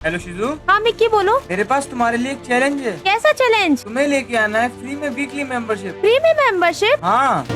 Hello शिजू। हाँ Mickey बोलो। मेरे पास तुम्हारे लिए एक चैलेंज है। कैसा चैलेंज? तुम्हें लेके आना है फ्री में वीकली मेंबरशिप। फ्री में मेंबरशिप? हाँ।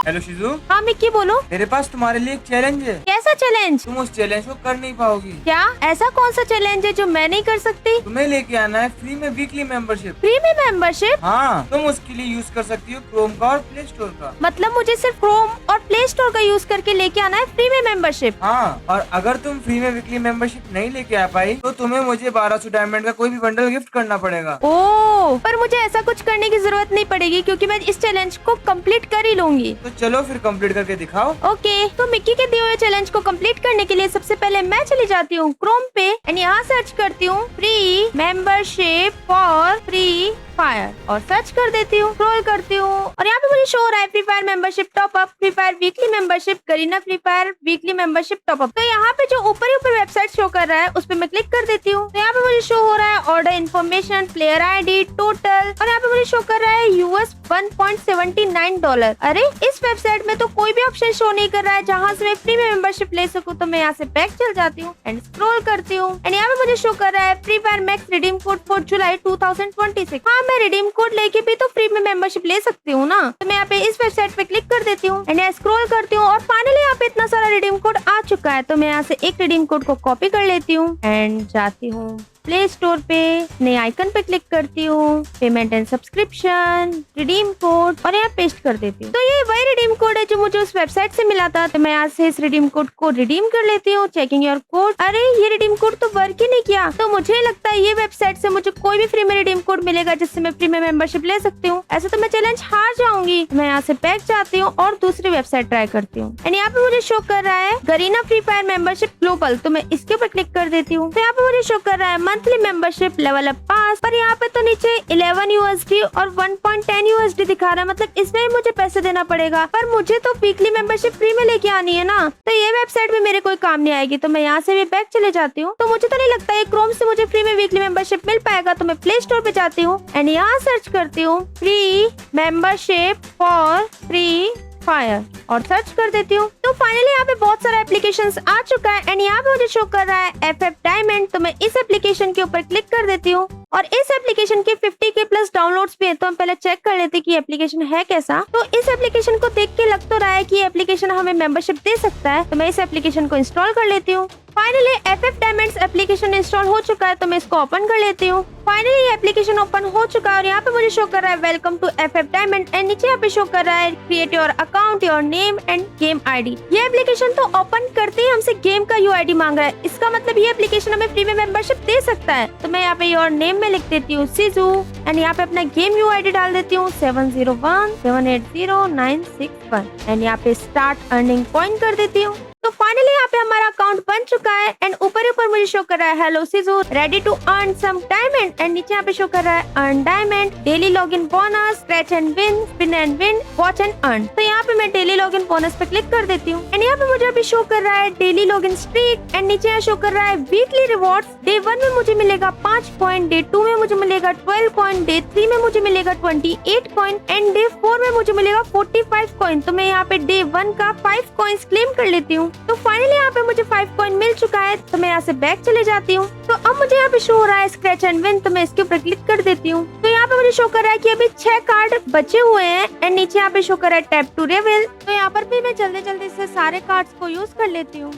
हेलो शिजू। हाँ मिक्की बोलो। मेरे पास तुम्हारे लिए एक चैलेंज है। कैसा चैलेंज? तुम उस चैलेंज को कर नहीं पाओगी। क्या ऐसा कौन सा चैलेंज है जो मैं नहीं कर सकती? तुम्हें लेके आना है फ्री में वीकली मेंबरशिप। फ्री में मेंबरशिप? हाँ, तुम उसके लिए यूज कर सकती हो क्रोम का और प्ले स्टोर का। मतलब मुझे सिर्फ क्रोम और प्ले स्टोर का यूज करके लेके आना है फ्री में मेंबरशिप। हाँ, और अगर तुम फ्री में वीकली मेंबरशिप नहीं लेके आ पाई तो तुम्हें मुझे 1200 डायमंड का कोई भी बंडल गिफ्ट करना पड़ेगा। ओह, पर मुझे ऐसा कुछ करने की जरूरत नहीं पड़ेगी क्योंकि मैं इस चैलेंज को कंप्लीट कर ही लूंगी। तो चलो फिर कंप्लीट करके दिखाओ। ओके, तो मिक्की के दिए हुए चैलेंज को कंप्लीट करने के लिए सबसे पहले मैं चली जाती हूँ क्रोम पे एंड यहाँ सर्च करती हूँ free membership for free fire और सर्च कर देती हूँ, स्क्रॉल करती हूँ और यहाँ पे मुझे शो हो रहा है free fire membership top up, free fire weekly membership, Kareena free fire weekly membership top up. तो यहाँ पे जो ऊपर ही ऊपर वेबसाइट शो कर रहा है उस पर मैं क्लिक कर देती हूँ। तो यहाँ पे मुझे शो हो रहा है order information, player ID, total और यहाँ पे मुझे शो कर रहा है यूएस $1.79। अरे इस वेबसाइट में तो कोई भी ऑप्शन शो नहीं कर रहा है जहाँ से मैं फ्री में मेंबरशिप ले सकूँ। तो मैं यहाँ से बैक चल जाती हूँ एंड स्क्रॉल करती हूँ एंड यहाँ पे मुझे शो कर रहा है free fire max redeem code for जुलाई 2026। हाँ, मैं रिडीम कोड लेके भी तो फ्री में मेंबरशिप ले सकती हूँ ना। तो मैं यहाँ पे इस वेबसाइट पे क्लिक कर देती हूँ एंड यहाँ स्क्रॉल करती हूँ और फाइनली यहाँ पे इतना सारा रिडीम कोड आ चुका है। तो मैं यहाँ से एक रिडीम कोड को कॉपी कर लेती हूँ एंड जाती हूँ प्ले स्टोर पे, नए आइकन पे क्लिक करती हूँ, payment and subscription, redeem code और यहाँ पेस्ट कर देती हूँ। तो ये वही रिडीम कोड है जो मुझे उस वेबसाइट से मिला था। तो मैं यहाँ से इस रिडीम कोड को रिडीम कर लेती हूँ। Checking your code. अरे ये रिडीम कोड तो वर्क ही नहीं किया। तो मुझे लगता है ये वेबसाइट से मुझे कोई भी फ्री में रिडीम कोड मिलेगा जिससे मैं फ्री में मेंबरशिप ले सकती हूँ। ऐसे तो मैं चैलेंज हार जाऊंगी। मैं यहाँ से बैक जाती हूँ और दूसरी वेबसाइट ट्राई करती हूँ एंड यहाँ पे मुझे शो कर रहा है Kareena free fire membership global. तो मैं इसके ऊपर क्लिक कर देती हूँ। तो यहाँ पे मुझे शो कर रहा है मंथली मेंबरशिप लेवल अप पास, पर यहाँ पे तो नीचे 11 USD और 1.10 USD दिखा रहा है। मतलब इसमें भी मुझे पैसे देना पड़ेगा, पर मुझे तो वीकली मेंबरशिप फ्री में लेके आनी है ना। तो ये वेबसाइट भी मेरे कोई काम नहीं आएगी। तो मैं यहाँ से भी बैक चले जाती हूँ। तो मुझे तो नहीं लगता ये क्रोम से मुझे फ्री में वीकली मेंबरशिप मिल पाएगा। तो मैं प्ले स्टोर पे जाती हूँ एंड यहाँ सर्च करती हूँ free membership for free fire और सर्च कर देती हूँ। तो फाइनली यहाँ पे बहुत सारा एप्लीकेशंस आ चुका है एंड यहाँ पे मुझे शो कर रहा है FF डायमंड। तो मैं इस एप्लीकेशन के ऊपर क्लिक कर देती हूँ और इस एप्लीकेशन के 50K प्लस डाउनलोड्स भी है। तो हम पहले चेक कर लेते कि एप्लीकेशन है कैसा। तो इस एप्लीकेशन को देख के लग तो रहा है कि एप्लीकेशन हमें मेंबरशिप दे सकता है। तो मैं इस एप्लीकेशन को इंस्टॉल कर लेती हूँ। Finally FF diamonds application install हो चुका है। तो मैं इसको ओपन कर लेती हूँ। फाइनली ये एप्लीकेशन ओपन हो चुका है और यहाँ पे मुझे शो कर रहा है welcome to FF diamond and नीचे यहाँ पे शो कर रहा है create your account, your name and game ID. ये एप्लीकेशन तो ओपन करते ही हमसे गेम का UID मांग रहा है। इसका मतलब ये एप्लीकेशन हमें फ्री में मेंबरशिप दे सकता है। तो मैं यहाँ पे योर नेम में लिख देती हूँ सीजू एंड यहाँ पे अपना गेम UID डाल देती हूँ 701780961 एंड यहाँ पे स्टार्ट अर्निंग पॉइंट कर देती हूँ। तो फाइनली यहाँ पे हमारा अकाउंट बन चुका है एंड ऊपर ऊपर मुझे शो कर रहा है हेलो सीजू ready to earn some diamond and नीचे यहाँ पे शो कर रहा है earn diamond, daily login bonus, scratch and win, spin and win, watch and earn. तो यहाँ पे मैं डेली लॉगिन बोनस पे क्लिक कर देती हूँ एंड यहाँ पे मुझे अभी शो कर रहा है डेली लॉगिन स्ट्रीक एंड नीचे यहाँ शो कर रहा है वीकली रिवॉर्ड्स। डे 1 में मुझे मिलेगा 5 कॉइन, डे 2 में मुझे मिलेगा 12 कॉइन, डे 3 में मुझे मिलेगा 28 कॉइन एंड डे 4 में मुझे मिलेगा 45 कॉइन। तो मैं यहाँ पे डे 1 का 5 कॉइन्स क्लेम कर लेती हूँ। तो फाइनली यहाँ पे मुझे 5 कॉइन मिल चुका है। तो मैं यहाँ से बैक चले जाती हूँ। तो अब मुझे यहाँ पे शो हो रहा है स्क्रैच एंड विन। तो मैं इसके ऊपर क्लिक कर देती हूँ। तो यहाँ पे मुझे शो कर रहा है कि अभी 6 कार्ड बचे हुए हैं एंड नीचे यहाँ पे शो कर रहा है टैप टू रिवील। तो यहाँ पर भी मैं जल्दी जल्दी से सारे कार्ड्स को यूज कर लेती हूँ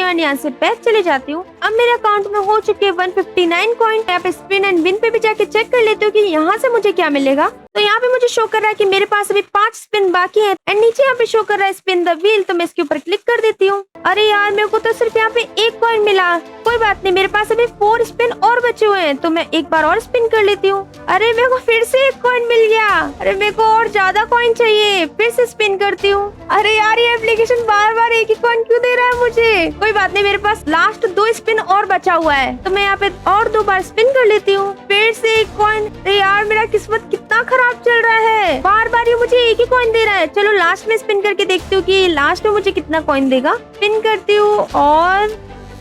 एंड यहाँ से बैक चले जाती हूँ। अब मेरे अकाउंट में हो चुके 159 कॉइन। यहाँ पे स्पिन एंड विन पे भी जाके चेक कर लेती हूँ कि यहाँ से मुझे क्या मिलेगा। तो यहाँ पे मुझे शो कर रहा है कि मेरे पास अभी 5 स्पिन बाकी है एंड नीचे यहाँ पे शो कर रहा है स्पिन द व्हील। तो मैं इसके ऊपर क्लिक कर देती हूँ। अरे यार, मेरे को तो सिर्फ यहाँ पे 1 कॉइन मिला। कोई बात नहीं, मेरे पास अभी 4 स्पिन और बचे हुए हैं। तो मैं एक बार और स्पिन कर लेती हूँ। अरे मेरे को फिर से 1 कॉइन मिल गया। अरे मेरे को और ज्यादा कॉइन चाहिए। फिर से स्पिन करती हूँ। अरे यार, ये एप्लीकेशन बार बार एक ही कॉइन क्यों दे रहा है मुझे। कोई बात नहीं, मेरे पास लास्ट 2 स्पिन और बचा हुआ है। तो मैं यहाँ पे और 2 बार स्पिन कर लेती हूँ। फिर से 1 कॉइन। अरे यार, मेरा किस्मत कितना खराब चल रहा है। बार बार ये मुझे एक ही कॉइन दे रहा है। चलो लास्ट में स्पिन करके देखती हूँ कि लास्ट में मुझे कितना कॉइन देगा। स्पिन करती हूँ और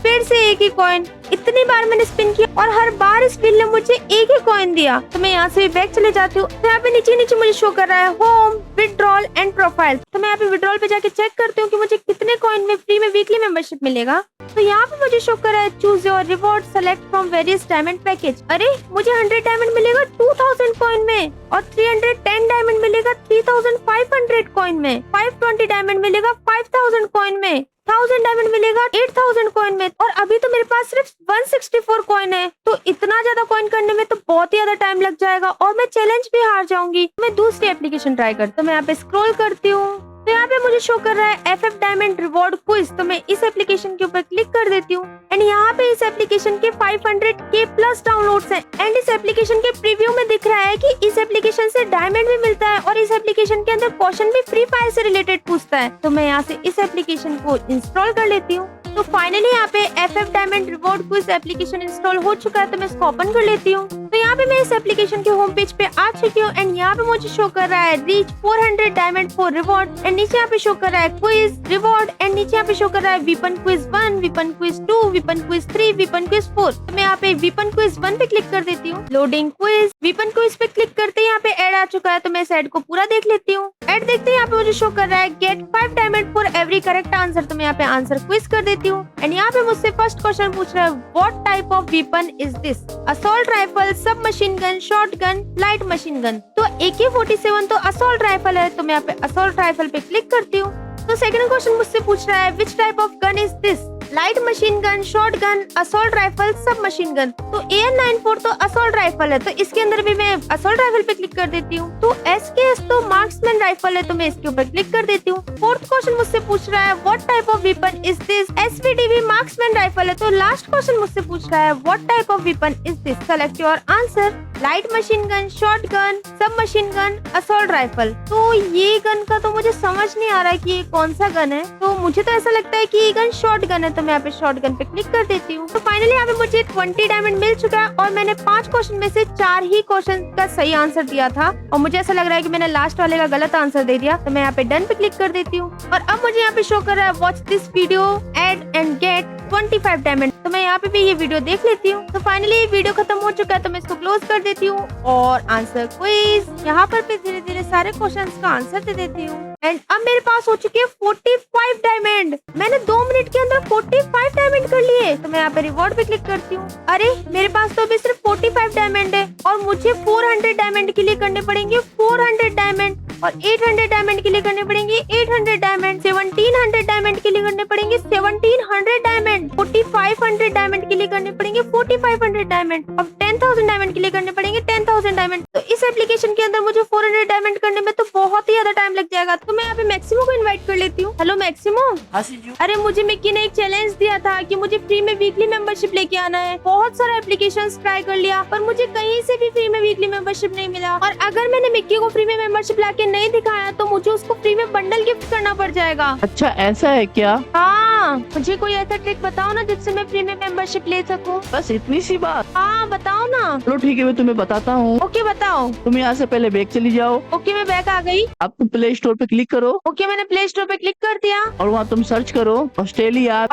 फिर से एक ही कॉइन। इतनी बार मैंने स्पिन किया और हर बार इस व्हील ने मुझे एक ही कॉइन दिया। तो मैं यहाँ से बैक चले जाती हूँ। तो यहाँ पे नीचे नीचे मुझे शो कर रहा है होम, विड्रॉल एंड प्रोफाइल। तो मैं यहाँ पे विड्रॉल पे जाके चेक करती हूँ कि मुझे कितने कॉइन में फ्री में वीकली मेंबरशिप मिलेगा। तो यहाँ पे मुझे शो कर रहा है choose your reward select from various diamond package. अरे मुझे 100 डायमंड मिलेगा 2000 कॉइन में, और 310 डायमंड मिलेगा 3500 कॉइन में, 520 डायमंड मिलेगा 5000 कॉइन में, 1000 डायमंड मिलेगा 8000 कॉइन में, और अभी तो मेरे पास सिर्फ 164 कॉइन है। तो इतना ज्यादा कॉइन करने में तो बहुत ही ज्यादा टाइम लग जाएगा और मैं चैलेंज भी हार जाऊंगी। मैं दूसरी एप्लीकेशन ट्राई करती हूँ। तो मैं यहाँ पे स्क्रॉल करती हूँ। तो यहाँ पे मुझे शो कर रहा है FF डायमंड रिवॉर्ड क्विज। तो मैं इस एप्लीकेशन के ऊपर क्लिक कर देती हूँ। एंड यहाँ पे इस एप्लीकेशन के 500K प्लस डाउनलोड्स हैं। एंड इस एप्लीकेशन के प्रीव्यू में दिख रहा है कि इस एप्लीकेशन से डायमंड भी मिलता है और इस एप्लीकेशन के अंदर क्वेश्चन भी फ्री फायर से रिलेटेड पूछता है। तो मैं यहाँ से इस एप्लीकेशन को इंस्टॉल कर लेती हूँ। तो फाइनली यहाँ पे FF diamond reward quiz application install हो चुका है। तो मैं इसको ओपन कर लेती हूँ। तो यहाँ पे मैं इस एप्लीकेशन के होम पेज पे आ चुकी हूँ। एंड यहाँ पे मुझे शो कर रहा है reach 400 diamond for reward. And नीचे यहाँ पे शो कर रहा है क्विज रिवॉर्ड। एंड नीचे यहाँ पे शो कर रहा है weapon quiz 1, weapon quiz 2, weapon quiz 3, weapon quiz 4। तो मैं यहाँ पे वीपन क्विज 1 पे क्लिक कर देती हूँ। लोडिंग क्विज, वीपन क्विज पे क्लिक करते ही यहाँ पे एड आ चुका है। तो मैं इस एड को पूरा देख लेती हूँ। एड देखते ही यहाँ पे मुझे शो कर रहा है get 5 diamond for every correct answer. तो मैं यहाँ पे आंसर क्विज कर देती हूँ। एंड यहाँ पे मुझसे फर्स्ट क्वेश्चन पूछ रहा है what type of weapon is this, assault rifle, sub machine gun, short gun, light machine gun. तो AK-47 तो असॉल्ट राइफल है। तो मैं यहाँ पे असॉल्ट राइफल पे क्लिक करती हूँ। तो सेकंड क्वेश्चन मुझसे पूछ रहा है which type of gun is this, light machine gun, short gun, assault rifle, sub machine gun. तो AN-94 तो असॉल्ट राइफल है। तो इसके अंदर भी मैं असॉल्ट राइफल पे क्लिक कर देती हूँ। तो SKS तो मार्क्समैन राइफल है। तो मैं इसके ऊपर क्लिक कर देती हूँ। फोर्थ क्वेश्चन मुझसे पूछ रहा है what type of weapon is this, SVDV marksman rifle है। तो लास्ट क्वेश्चन मुझसे पूछ रहा है what type of weapon is this, select your answer, light machine gun, short gun, सब मशीन गन, असॉल्ट राइफल। तो ये गन का तो मुझे समझ नहीं आ रहा है कि ये कौन सा गन है। तो मुझे तो ऐसा लगता है कि ये गन शॉर्ट गन है। तो मैं यहाँ पे शॉर्ट गन पे क्लिक कर देती हूँ। तो फाइनली यहाँ पे मुझे 20 डायमंड मिल चुका है और मैंने 5 क्वेश्चन में से 4 ही क्वेश्चन का सही आंसर दिया था और मुझे ऐसा लग रहा है कि मैंने लास्ट वाले का गलत आंसर दे दिया। तो मैं यहाँ पे डन पे क्लिक कर देती हूँ और अब मुझे यहाँ पे शो कर रहा है watch this video ad and get 25 diamond. तो मैं यहाँ पे भी ये वीडियो देख लेती हूँ। तो फाइनली ये वीडियो खत्म हो चुका है। तो मैं इसको क्लोज कर देती हूँ और आंसर क्विज यहाँ पर धीरे धीरे सारे क्वेश्चंस का आंसर दे देती हूँ। एंड अब मेरे पास हो चुके हैं 45 डायमंड। मैंने 2 मिनट के अंदर 45 डायमंड कर लिए। तो मैं यहाँ पे रिवॉर्ड पे क्लिक करती हूँ। अरे मेरे पास तो अभी सिर्फ 45 डायमंड है और मुझे 400 डायमंड के लिए करने पड़ेंगे 400 डायमंड और 800 डायमंड के लिए करने पड़ेंगे 800 डायमंड, 1700 डायमंड के लिए करने पड़ेंगे 1700 डायमंड, 4500 डायमंड के लिए करने पड़ेंगे 4500 डायमंड और 10,000 डायमंड के लिए करने पड़ेंगे 10,000 डायमंड। तो इस एप्लीकेशन के अंदर मुझे 400 डायमंड करने में तो बहुत ही ज्यादा टाइम लग जाएगा। तो मैं यहाँ पे मैक्सिमो को इनवाइट कर लेती हूँ। Hello Maximo. हाँ सीजू। अरे मुझे मिक्की ने एक चैलेंज दिया था कि मुझे फ्री में वीकली मेंबरशिप लेके आना है। बहुत सारा एप्लीकेशंस ट्राई कर लिया पर मुझे कहीं से भी फ्री में वीकली मेंबरशिप नहीं मिला और अगर मैंने मिक्की को फ्री में मेंबरशिप लाके नहीं दिखाया तो मुझे उसको फ्री में बंडल गिफ्ट करना पड़ जाएगा। अच्छा ऐसा है क्या? हाँ मुझे कोई ऐसा ट्रिक बताओ ना जिससे मैं फ्री में मेंबरशिप ले सकूँ। बस इतनी सी बात? हाँ बताओ ना। चलो ठीक है मैं तुम्हें बताता हूँ। ओके बताओ। तुम यहाँ से पहले बैग चली जाओ। ओके मैं बैक आ गई। अब तुम प्ले स्टोर पे क्लिक करो। ओके मैंने प्ले स्टोर पे क्लिक कर दिया और वहाँ तुम सर्च करो ऑस्ट्रेलिया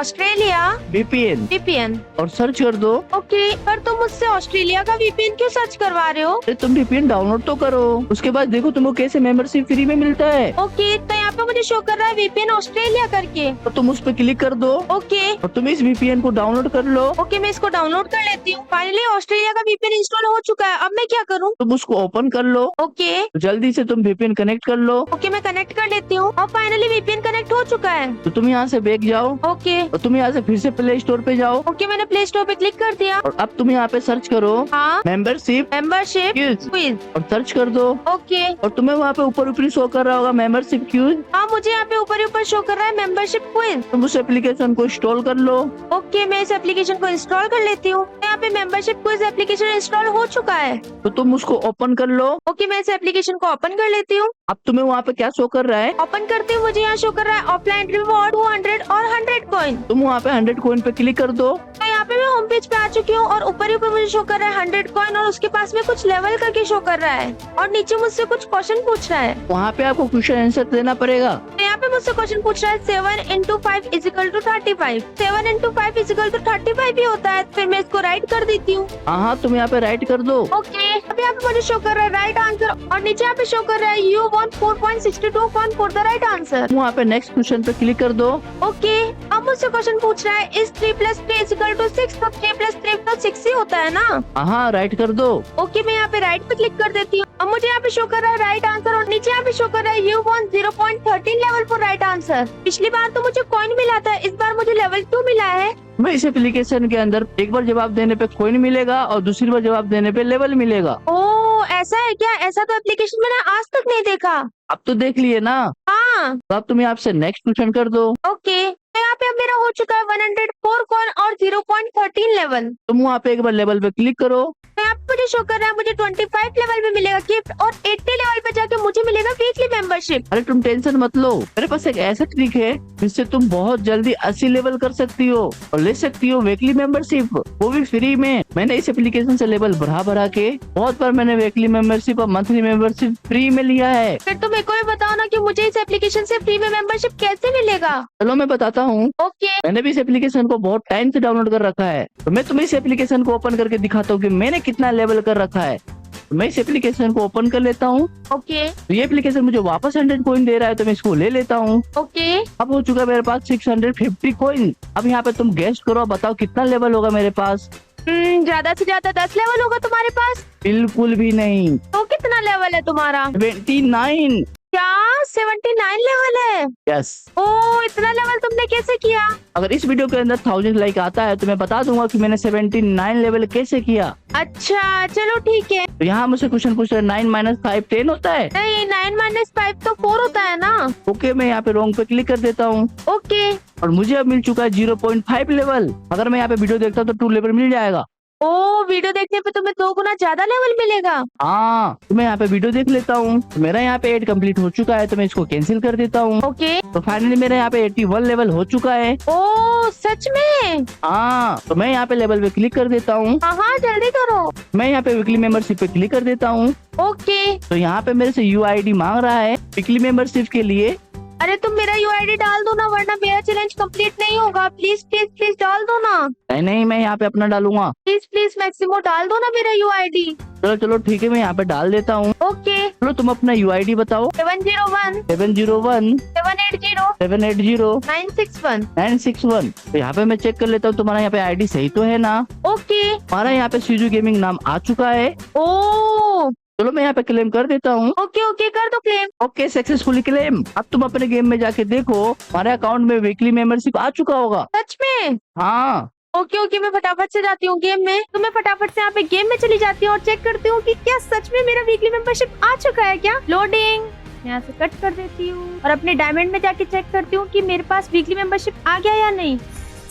VPN VPN और सर्च कर दो। ओके पर तुम मुझसे ऑस्ट्रेलिया का VPN क्यों सर्च करवा रहे हो? अरे तुम VPN डाउनलोड तो करो, उसके बाद देखो तुमको कैसे मेंबरशिप फ्री में मिलता है। ओके तो यहाँ पे मुझे शो कर रहा है VPN ऑस्ट्रेलिया करके। तो तुम उस पे क्लिक कर दो ओके और तुम इस VPN को डाउनलोड कर लो। ओके मैं इसको डाउनलोड कर लेती हूँ। फाइनली ऑस्ट्रेलिया का VPN इंस्टॉल हो चुका है। अब मैं क्या करूँ? तुम उसको ओपन कर लो। ओके तो जल्दी से तुम VPN कनेक्ट कर लो। ओके मैं कनेक्ट कर लेती हूँ और फाइनली VPN कनेक्ट हो चुका है। तो तुम यहाँ से बैग जाओ ओके और तुम यहाँ से फिर से प्ले स्टोर पे जाओ ओके मैंने प्ले स्टोर पे क्लिक कर दिया। और अब तुम यहाँ पे सर्च करो हाँ मेंबरशिप मेंबरशिप क्यूज क्विज। और सर्च कर दो ओके और तुम्हें वहाँ पे ऊपर ऊपर शो कर रहा होगा मेंबरशिप क्यूज। हाँ मुझे यहाँ पे ऊपर ऊपर शो कर रहा है मेंबरशिप क्विज। तुम उस एप्लीकेशन को इंस्टॉल कर लो। ओके मैं इस एप्लीकेशन को इंस्टॉल कर लेती हूँ। यहाँ पे मेंबरशिप क्विज एप्लीकेशन इंस्टॉल हो चुका है। तो तुम उसको ओपन कर लो। ओके मैं इस एप्लीकेशन को ओपन कर लेती हूँ। अब तुम्हें वहाँ पे क्या शो कर रहा है? ओपन करते हुए मुझे यहाँ शो कर रहा है ऑफलाइन रिवॉर्ड 200 और 100 कॉइन। तुम वहाँ पे 100 कॉइन पे क्लिक कर दो। तो यहाँ पे मैं होम पेज पे आ चुकी हूँ और ऊपर ही ऊपर मुझे शो कर रहा है 100 कॉइन और उसके पास में कुछ लेवल करके शो कर रहा है और नीचे मुझसे कुछ क्वेश्चन पूछ रहा है। वहाँ पे आपको क्वेश्चन आंसर देना पड़ेगा। तो यहाँ पे मुझसे क्वेश्चन पूछ रहा है 7 into 5 is equal to 35। 7 into 5 is equal to 35 ही होता है, फिर मैं इसको राइट कर देती हूँ। हाँ तुम यहाँ पे राइट कर दो। ओके, अब यहाँ पे मुझे शो कर रहा है राइट आंसर और नीचे यहाँ पे शो कर रहा है you want 4.62 for the right answer. तुम वहाँ पे नेक्स्ट क्वेश्चन पे क्लिक कर दो। ओके, अब मुझसे क्वेश्चन पूछ रहा है इस 3 + 3 इजिकल टू 6, तो 3 + 3 तो 6 ही होता है ना। हाँ राइट कर दो। ओके, मैं यहाँ पे राइट पे क्लिक कर देती हूँ। अब मुझे यहाँ पे शो कर रहा है राइट आंसर और नीचे यहाँ पे शो कर रहा है you want 0.13 level for right answer. पिछली बार तो मुझे कॉइन मिला था, इस बार मुझे लेवल 2 मिला है। मैं इस एप्लीकेशन के अंदर एक बार जवाब देने पे कॉइन मिलेगा और दूसरी बार जवाब देने पे लेवल मिलेगा। ओह, ऐसा है क्या? ऐसा तो एप्लीकेशन मैंने आज तक नहीं देखा। अब तो देख लिए ना। हाँ, तो अब तुम यहाँ से नेक्स्ट क्वेश्चन कर दो। ओके, तो यहाँ पे अब मेरा हो चुका है 104 कॉइन और 0.13 लेवल। तुम वहाँ पे एक बार लेवल पे क्लिक करो। तो यहाँ पे मुझे शो कर रहा है मुझे 25 लेवल में मिलेगा गिफ्ट और 80 लेवल पे जाके मुझे मिलेगा वीकली मेंबरशिप। अरे तुम टेंशन मत लो, मेरे पास एक ऐसा ट्रिक है जिससे तुम बहुत जल्दी 80 लेवल कर सकती हो और ले सकती हो वीकली मेंबरशिप, वो भी फ्री में। मैंने इस एप्लीकेशन से लेवल बढ़ा के बहुत बार मैंने वीकली मेंबरशिप और मंथली मेंबरशिप फ्री में लिया है। फिर तो मेरे को भी बताओ ना कि मुझे इस एप्लीकेशन से फ्री में मेंबरशिप कैसे मिलेगा। चलो मैं बताता हूँ। ओके, मैंने भी इस एप्लीकेशन को बहुत टाइम से डाउनलोड कर रखा है, तो मैं तुम्हें इस एप्लीकेशन को ओपन करके दिखाता हूँ कि मैंने कितना लेवल कर रखा है। तो मैं इस एप्लीकेशन को ओपन कर लेता हूँ। ओके, तो ये एप्लीकेशन मुझे वापस 100 कॉइन दे रहा है, तो मैं इसको ले लेता हूँ। ओके। अब हो चुका है मेरे पास 650 कॉइन। अब यहाँ पे तुम गेस्ट करो, बताओ कितना लेवल होगा मेरे पास। ज्यादा से ज्यादा 10 लेवल होगा तुम्हारे पास। बिल्कुल भी नहीं। तो कितना लेवल है तुम्हारा? 29। क्या 79 लेवल है? यस। ओ, इतना लेवल तुमने कैसे किया? अगर इस वीडियो के अंदर 1000 लाइक आता है तो मैं बता दूंगा कि मैंने 79 लेवल कैसे किया। अच्छा, चलो ठीक है। तो यहाँ मुझसे क्वेश्चन पूछ रहे 9 - 5 10 होता है। नहीं, 9 - 5 तो 4 होता है ना। ओके, मैं यहाँ पे रॉन्ग पे क्लिक कर देता हूँ ओके। और मुझे अब मिल चुका है 0.5 लेवल। अगर मैं यहाँ पे वीडियो देखता हूँ तो 2 लेवल मिल जाएगा। ओ, वीडियो देखने पे तुम्हें 2 गुना ज्यादा लेवल मिलेगा। हाँ, तो मैं यहाँ पे वीडियो देख लेता हूँ। तो मेरा यहाँ पे एड कंप्लीट हो चुका है, तो मैं इसको कैंसिल कर देता हूँ। ओके। तो फाइनली मेरा यहाँ पे 81 लेवल हो चुका है। ओ, सच में? हाँ, तो मैं यहाँ पे लेवल पे क्लिक कर देता हूँ। हाँ, जल्दी करो। मैं यहाँ पे वीकली मेंबरशिप पे क्लिक कर देता हूँ। ओके। तो यहाँ पे मेरे से UID मांग रहा है वीकली मेंबरशिप के लिए। अरे तुम मेरा UID डाल दो ना, वरना मेरा चैलेंज कंप्लीट नहीं होगा। प्लीज प्लीज प्लीज डाल दो ना। नहीं, मैं यहाँ पे अपना डालूंगा। प्लीज प्लीज मैक्सिमो डाल दो ना मेरा UID। चलो ठीक है, मैं यहाँ पे डाल देता हूँ। ओके। चलो तुम अपना UID बताओ। 701 701 780 780 961। 961। तो यहाँ पे मैं चेक कर लेता हूँ तुम्हारा यहाँ पे ID सही तो है ना। ओके। हमारा यहाँ पे सीजू गेमिंग नाम आ चुका है। ओ, चलो मैं यहाँ पे क्लेम कर देता हूँ। ओके ओके, कर दो क्लेम। Okay, successfully claim. अब तुम अपने गेम में जाके देखो, हमारे अकाउंट में वीकली मेंबरशिप आ चुका होगा। सच में? हाँ। ओके ओके, मैं फटाफट से जाती हूँ गेम में। तो मैं फटाफट से यहाँ पे गेम में चली जाती हूँ और चेक करती हूँ कि क्या सच में मेरा वीकली मेंबरशिप आ चुका है क्या। लोडिंग, यहाँ से कट कर देती हूँ और अपने डायमंड में जाके चेक करती हूँ कि मेरे पास वीकली मेंबरशिप आ गया या नहीं।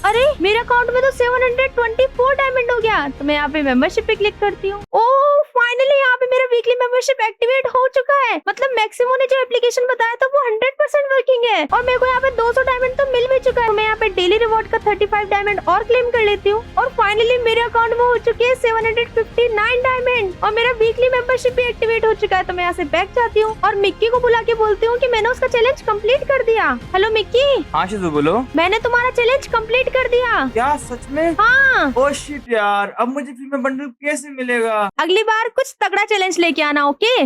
अरे, मेरे अकाउंट में तो 724 डायमंड हो गया। तो मैं यहाँ पे मेंबरशिप पे क्लिक करती हूँ। ओह, फाइनली यहाँ पे मेरा वीकली मेंबरशिप एक्टिवेट हो चुका है। मतलब मैक्सिमो ने जो एप्लीकेशन बताया था वो 100% वर्किंग है और मेरे को यहाँ पे 200 डायमंड तो मिल भी चुका है। तो मैं यहाँ पे डेली रिवॉर्ड का 35 डायमंड और क्लेम कर लेती हूँ और फाइनली मेरे अकाउंट में हो चुके हैं 759 डायमंड और मेरा वीकली मेंबरशिप भी एक्टिवेट हो चुका है। तो मैं यहाँ से बैक जाती हूँ और मिक्की को बुला के बोलती हूँ कि मैंने उसका चैलेंज कंप्लीट कर दिया। Hello Mickey. हाँ शिजू बोलो। मैंने तुम्हारा चैलेंज कंप्लीट कर दिया। क्या सच में? हाँ। ओह शिट यार, अब मुझे फ्री में बंडल कैसे मिलेगा? अगली बार कुछ तगड़ा चैलेंज लेके आना, ओके?